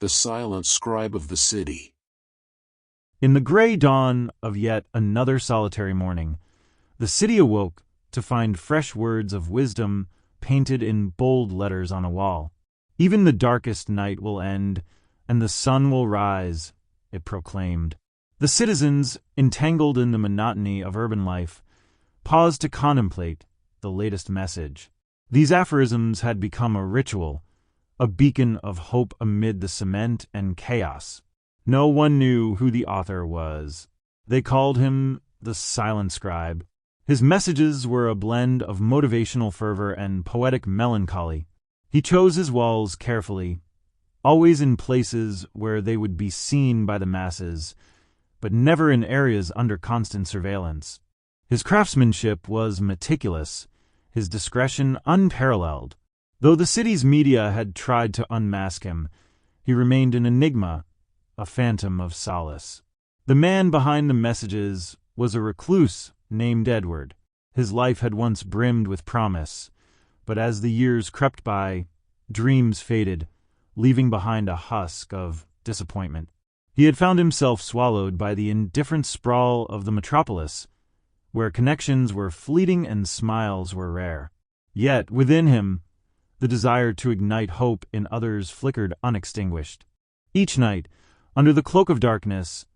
the silent scribe of the city. In the gray dawn of yet another solitary morning, the city awoke to find fresh words of wisdom painted in bold letters on a wall. Even the darkest night will end, and the sun will rise, it proclaimed. The citizens, entangled in the monotony of urban life, paused to contemplate the latest message. These aphorisms had become a ritual, a beacon of hope amid the cement and chaos. No one knew who the author was. They called him the Silent Scribe. His messages were a blend of motivational fervor and poetic melancholy. He chose his walls carefully, always in places where they would be seen by the masses, but never in areas under constant surveillance. His craftsmanship was meticulous, his discretion unparalleled. Though the city's media had tried to unmask him, he remained an enigma, a phantom of solace. The man behind the messages was a recluse named Edward. His life had once brimmed with promise, but as the years crept by, dreams faded, leaving behind a husk of disappointment. He had found himself swallowed by the indifferent sprawl of the metropolis, where connections were fleeting and smiles were rare. Yet, within him, the desire to ignite hope in others flickered unextinguished. Each night, under the cloak of darkness,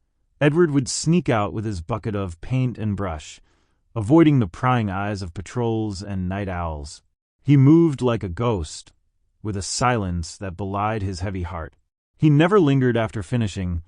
Edward would sneak out with his bucket of paint and brush, avoiding the prying eyes of patrols and night owls. He moved like a ghost, with a silence that belied his heavy heart. He never lingered after finishing,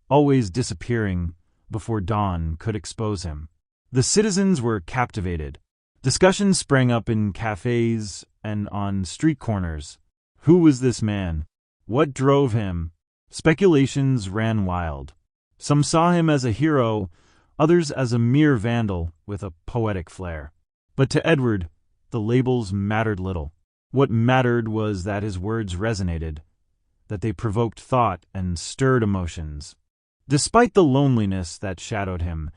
always disappearing before dawn could expose him. The citizens were captivated. Discussions sprang up in cafes and on street corners. Who was this man? What drove him? Speculations ran wild. Some saw him as a hero, others as a mere vandal with a poetic flair. But to Edward, the labels mattered little. What mattered was that his words resonated, that they provoked thought and stirred emotions. Despite the loneliness that shadowed him,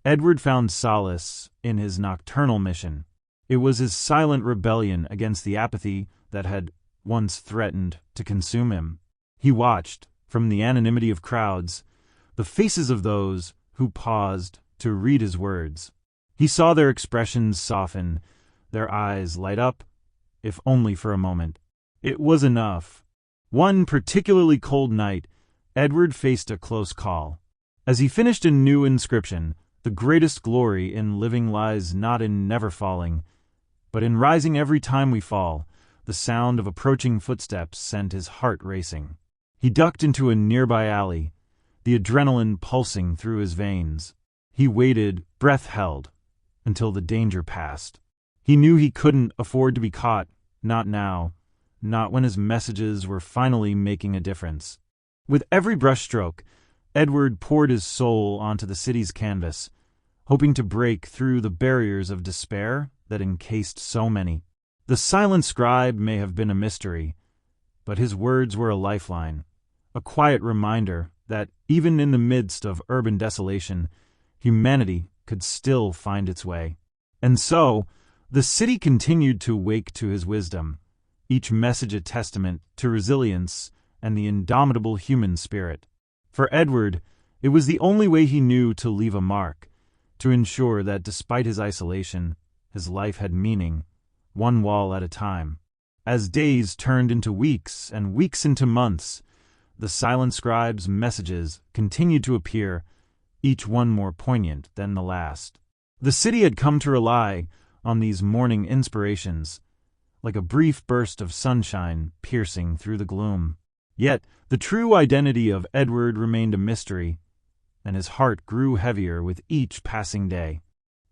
Edward found solace in his nocturnal mission. It was his silent rebellion against the apathy that had once threatened to consume him. He watched, from the anonymity of crowds, the faces of those who paused to read his words. He saw their expressions soften, their eyes light up, if only for a moment. It was enough. One particularly cold night, Edward faced a close call. As he finished a new inscription, the greatest glory in living lies not in never falling, but in rising every time we fall. The sound of approaching footsteps sent his heart racing. He ducked into a nearby alley, the adrenaline pulsing through his veins. He waited, breath held, until the danger passed. He knew he couldn't afford to be caught, not now, not when his messages were finally making a difference. With every brushstroke, Edward poured his soul onto the city's canvas, hoping to break through the barriers of despair that encased so many. The Silent Scribe may have been a mystery, but his words were a lifeline, a quiet reminder that even in the midst of urban desolation, humanity could still find its way. And so, the city continued to wake to his wisdom, each message a testament to resilience and the indomitable human spirit. For Edward, it was the only way he knew to leave a mark, to ensure that despite his isolation, his life had meaning, one wall at a time. As days turned into weeks and weeks into months, the Silent Scribe's messages continued to appear, each one more poignant than the last. The city had come to rely on these morning inspirations, like a brief burst of sunshine piercing through the gloom. Yet the true identity of Edward remained a mystery, and his heart grew heavier with each passing day.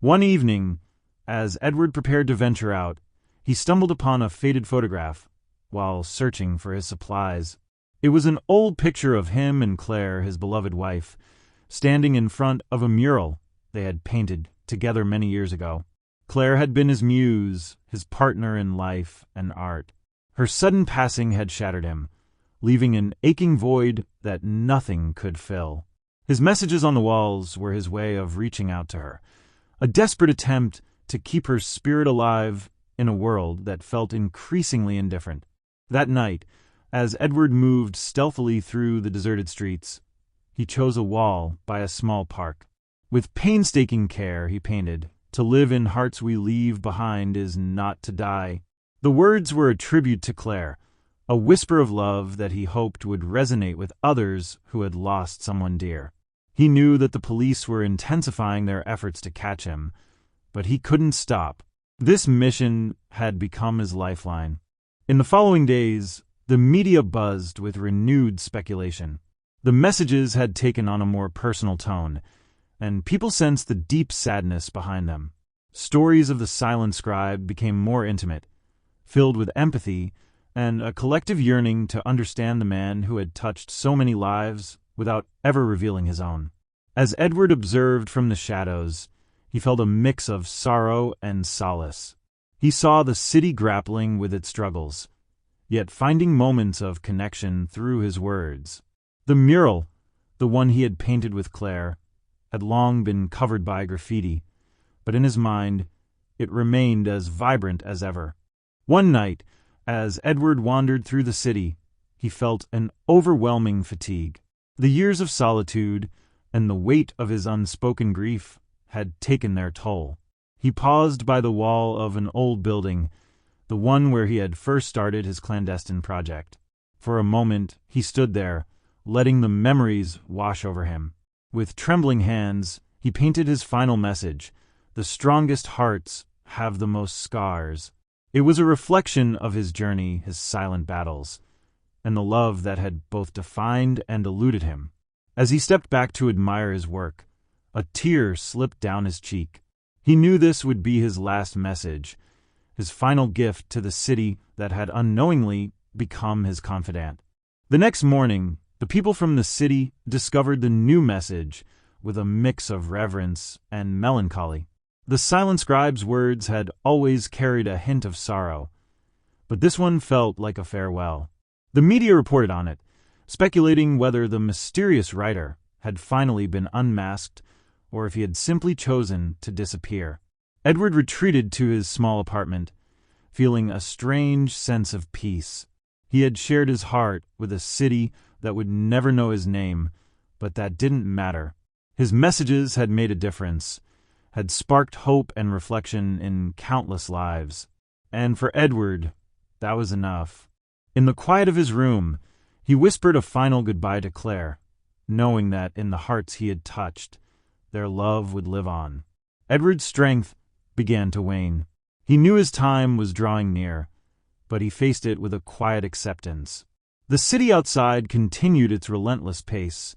One evening, as Edward prepared to venture out, he stumbled upon a faded photograph while searching for his supplies. It was an old picture of him and Claire, his beloved wife, standing in front of a mural they had painted together many years ago. Claire had been his muse, his partner in life and art. Her sudden passing had shattered him, leaving an aching void that nothing could fill. His messages on the walls were his way of reaching out to her, a desperate attempt to keep her spirit alive in a world that felt increasingly indifferent. That night, As Edward moved stealthily through the deserted streets, he chose a wall by a small park. With painstaking care, he painted, "To live in hearts we leave behind is not to die." The words were a tribute to Claire, a whisper of love that he hoped would resonate with others who had lost someone dear. He knew that the police were intensifying their efforts to catch him, but he couldn't stop. This mission had become his lifeline. In the following days, the media buzzed with renewed speculation. The messages had taken on a more personal tone, and people sensed the deep sadness behind them. Stories of the silent scribe became more intimate, filled with empathy and a collective yearning to understand the man who had touched so many lives without ever revealing his own. As Edward observed from the shadows, he felt a mix of sorrow and solace. He saw the city grappling with its struggles, yet finding moments of connection through his words. The mural, the one he had painted with Claire, had long been covered by graffiti, but in his mind it remained as vibrant as ever. One night, as Edward wandered through the city, he felt an overwhelming fatigue. The years of solitude and the weight of his unspoken grief had taken their toll. He paused by the wall of an old building, the one where he had first started his clandestine project. For a moment he stood there, letting the memories wash over him. With trembling hands, he painted his final message: "The strongest hearts have the most scars." It was a reflection of his journey, his silent battles, and the love that had both defined and eluded him. As he stepped back to admire his work, a tear slipped down his cheek. He knew this would be his last message, his final gift to the city that had unknowingly become his confidant. The next morning, the people from the city discovered the new message with a mix of reverence and melancholy. The silent scribe's words had always carried a hint of sorrow, but this one felt like a farewell. The media reported on it, speculating whether the mysterious writer had finally been unmasked or if he had simply chosen to disappear. Edward retreated to his small apartment, feeling a strange sense of peace. He had shared his heart with a city that would never know his name, but that didn't matter. His messages had made a difference, had sparked hope and reflection in countless lives. And for Edward, that was enough. In the quiet of his room, he whispered a final goodbye to Claire, knowing that in the hearts he had touched, their love would live on. Edward's strength began to wane. He knew his time was drawing near, but he faced it with a quiet acceptance. The city outside continued its relentless pace,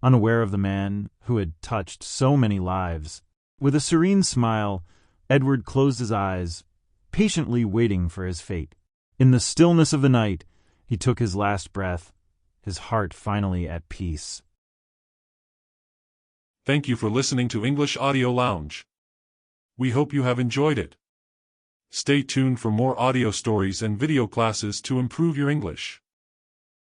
unaware of the man who had touched so many lives. With a serene smile, Edward closed his eyes, patiently waiting for his fate. In the stillness of the night, he took his last breath, his heart finally at peace. Thank you for listening to English Audio Lounge. We hope you have enjoyed it. Stay tuned for more audio stories and video classes to improve your English.